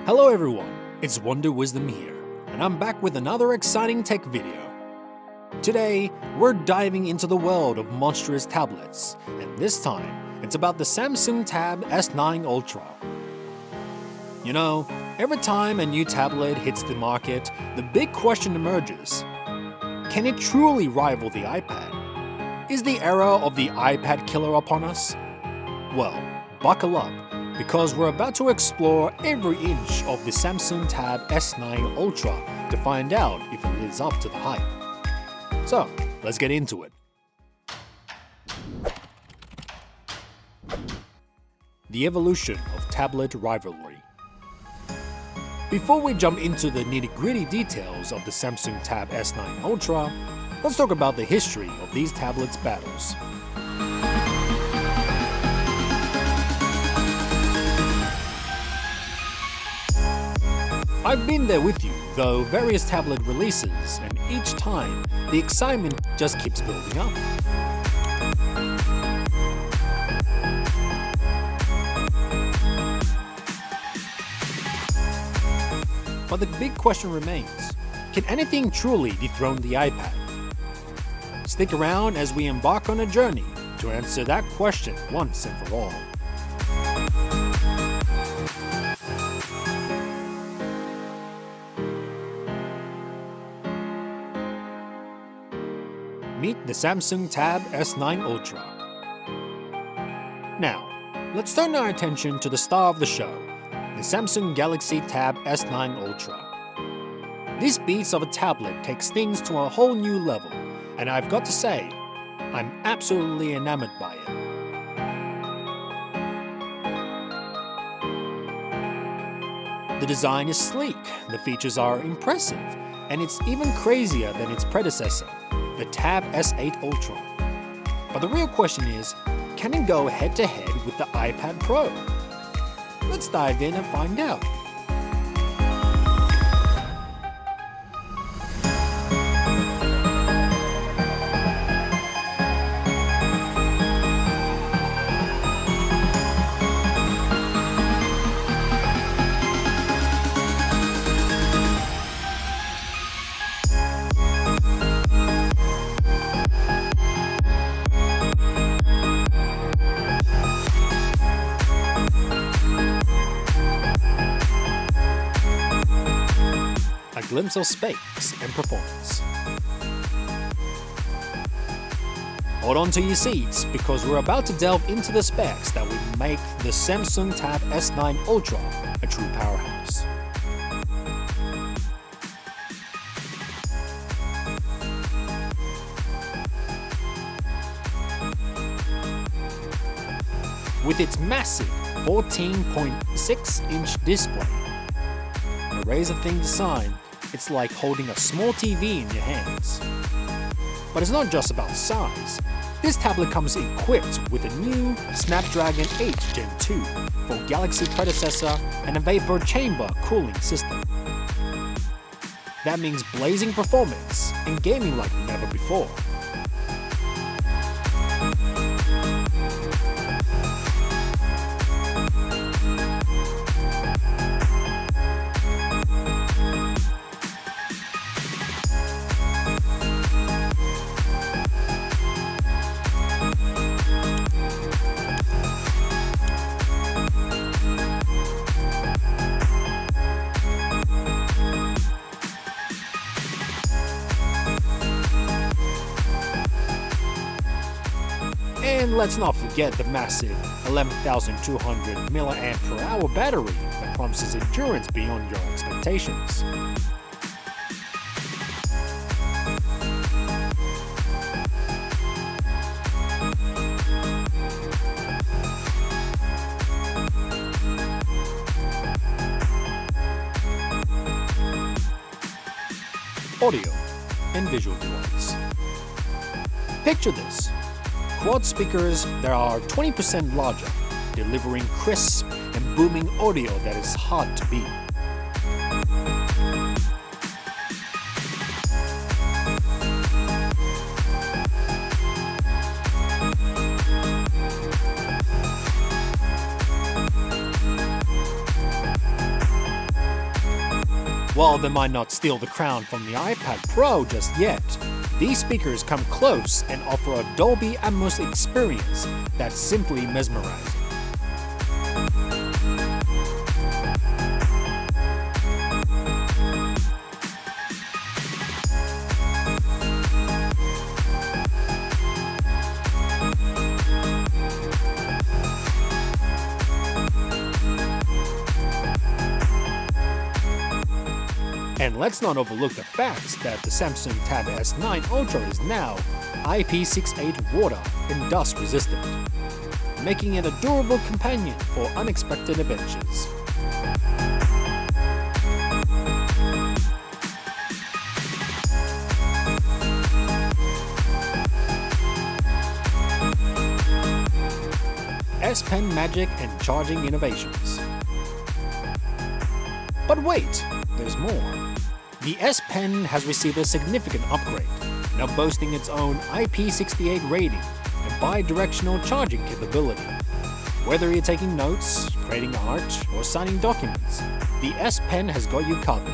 Hello everyone, it's Wonder Wisdom here, and I'm back with another exciting tech video. Today, we're diving into the world of monstrous tablets, and this time, it's about the Samsung Tab S9 Ultra. You know, every time a new tablet hits the market, the big question emerges. Can it truly rival the iPad? Is the era of the iPad killer upon us? Well, buckle up, because we're about to explore every inch of the Samsung Tab S9 Ultra to find out if it lives up to the hype. So, let's get into it. The evolution of tablet rivalry. Before we jump into the nitty-gritty details of the Samsung Tab S9 Ultra, let's talk about the history of these tablets' battles. I've been there with you, though various tablet releases, and each time, the excitement just keeps building up. But the big question remains, can anything truly dethrone the iPad? Stick around as we embark on a journey to answer that question once and for all. Meet the Samsung Tab S9 Ultra. Now, let's turn our attention to the star of the show, the Samsung Galaxy Tab S9 Ultra. This beast of a tablet takes things to a whole new level, and I've got to say, I'm absolutely enamored by it. The design is sleek, the features are impressive, and it's even crazier than its predecessor, the Tab S8 Ultra. But the real question is, can it go head-to-head with the iPad Pro? Let's dive in and find out. A glimpse of space and performance. Hold on to your seats because we're about to delve into the specs that would make the Samsung Tab S9 Ultra a true powerhouse. With its massive 14.6-inch display, a razor-thin design, it's like holding a small TV in your hands. But it's not just about size. This tablet comes equipped with a new Snapdragon 8 Gen 2 for Galaxy predecessor and a vapor chamber cooling system. That means blazing performance and gaming like never before. And let's not forget the massive 11,200 mAh battery that promises endurance beyond your expectations. Audio and visual delights. Picture this. Quad speakers that are 20% larger, delivering crisp and booming audio that is hard to beat. While they might not steal the crown from the iPad Pro just yet, these speakers come close and offer a Dolby Atmos experience that's simply mesmerizing. And let's not overlook the fact that the Samsung Tab S9 Ultra is now IP68 water and dust resistant, making it a durable companion for unexpected adventures. S Pen magic and charging innovations. But wait, there's more. The S Pen has received a significant upgrade, now boasting its own IP68 rating and bi-directional charging capability. Whether you're taking notes, creating art, or signing documents, the S Pen has got you covered.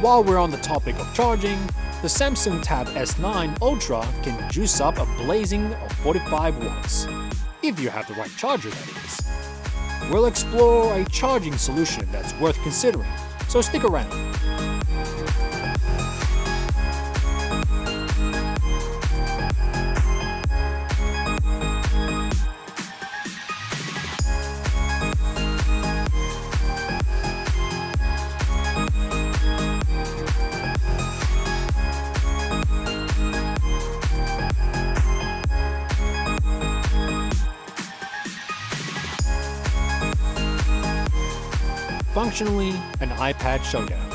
While we're on the topic of charging, the Samsung Tab S9 Ultra can juice up a blazing of 45 watts, if you have the right charger, that is. We'll explore a charging solution that's worth considering, so stick around. Functionally, an iPad showdown.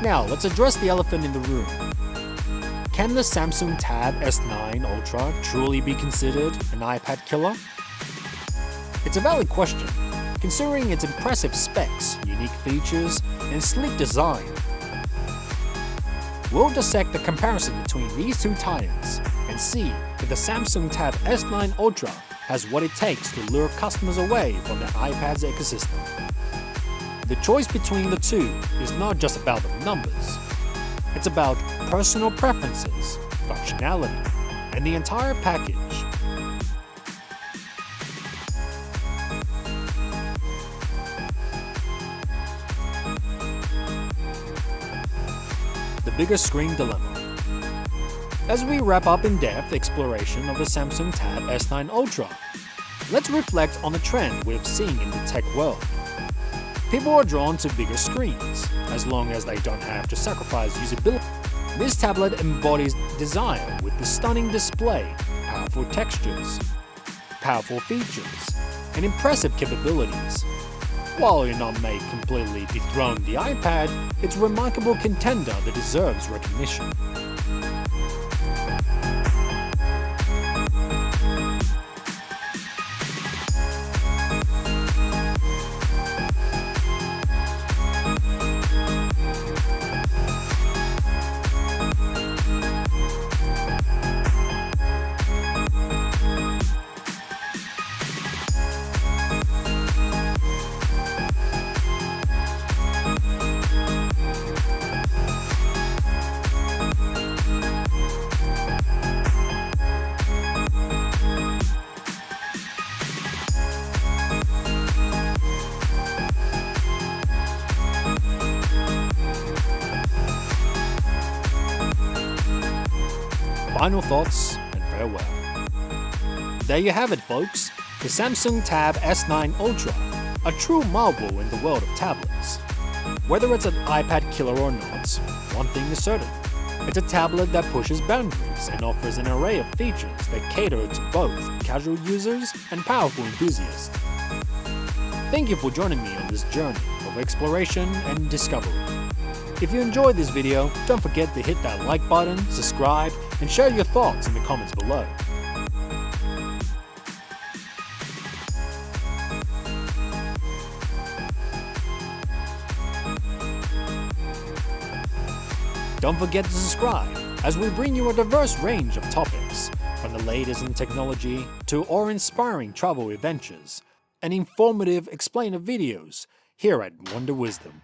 Now, let's address the elephant in the room. Can the Samsung Tab S9 Ultra truly be considered an iPad killer? It's a valid question, considering its impressive specs, unique features, and sleek design. We'll dissect the comparison between these two titans and see if the Samsung Tab S9 Ultra has what it takes to lure customers away from the iPad's ecosystem. The choice between the two is not just about the numbers. It's about personal preferences, functionality, and the entire package. The bigger screen dilemma. As we wrap up in-depth exploration of the Samsung Tab S9 Ultra, let's reflect on the trend we've seen in the tech world. People are drawn to bigger screens, as long as they don't have to sacrifice usability. This tablet embodies desire with the stunning display, powerful textures, powerful features, and impressive capabilities. While it not may completely dethrone the iPad, it's a remarkable contender that deserves recognition. Final thoughts and farewell. There you have it, folks, the Samsung Tab S9 Ultra, a true marvel in the world of tablets. Whether it's an iPad killer or not, one thing is certain. It's a tablet that pushes boundaries and offers an array of features that cater to both casual users and powerful enthusiasts. Thank you for joining me on this journey of exploration and discovery. If you enjoyed this video, don't forget to hit that like button, subscribe, and share your thoughts in the comments below. Don't forget to subscribe, as we bring you a diverse range of topics, From the latest in technology to awe-inspiring travel adventures and informative explainer videos here at Wonder Wisdom.